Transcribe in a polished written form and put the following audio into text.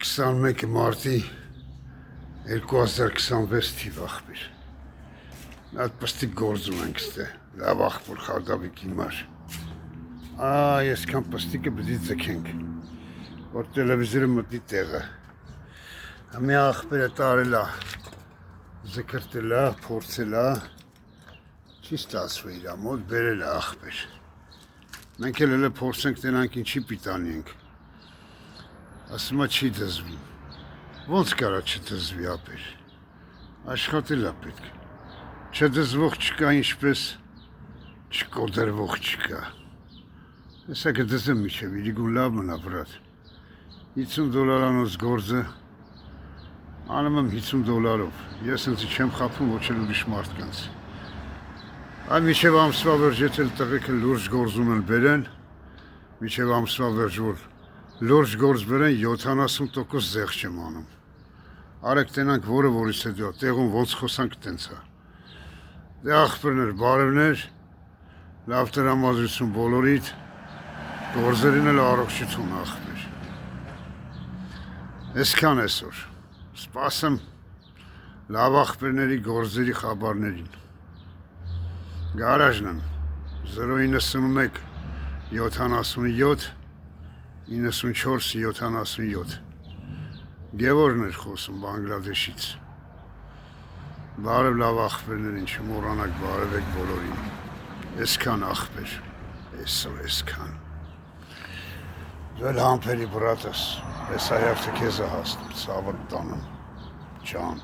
21 մարտի 2026 թիվ ախպեր։ Այդ պստիկ գործ ունենք ստե, լավ ախպոր խարդավիքի մար։ Այսքան պստիկը բդի ձգենք, որ տելևիզորը մտնի տեղը։ Ամի ախպերը տարելա, զկրտելա, փորձելա, չի ստացվի իրա մոտ բերել է ախպեր։ Մենք էլ փորձենք տենանք ինչի պիտանի ենք։ Ասում է չի դզվի, ոնց կարա չդզվի ապեր, աշխատել է պետք, չդզվող չկա ինչպես չկոդրվող չկա, հեսա կդզեմ միջև, իրիգուն լավ մնա վրատ, $50 գործը, անում եմ $50, ես ինձի չեմ խապում ոչ էլ ուրիշ մարդկանց, այ միջև ամսվա վերջ էլ տղեկը լուրջ գործում են բերեն, միջև ամսվա վերջ որ լուրջ գործ բերեն 70% զեղ չեմ անում, արեք տենանք որը որից է դյա, տեղում ոնց խոսանք տենցա, դե ախպերներ, բարևներ, լավ տրամադրություն բոլորիդ, գործերին էլ առողջություն ախպեր, այսքան այսօր, սպասեմ լավ ախպերների գործերի խաբարներին, գարաժն եմ, 091 77 94-77 Գևորն էր խոսում Բանգլադեշից Բարև լավ ախպերներին չմոռանաք բարևեք բոլորին Այսքան ախպեր այսքան Ձեր համբերի բրատս այս հայարդը քեզ է հասնում ցավը տանում ջան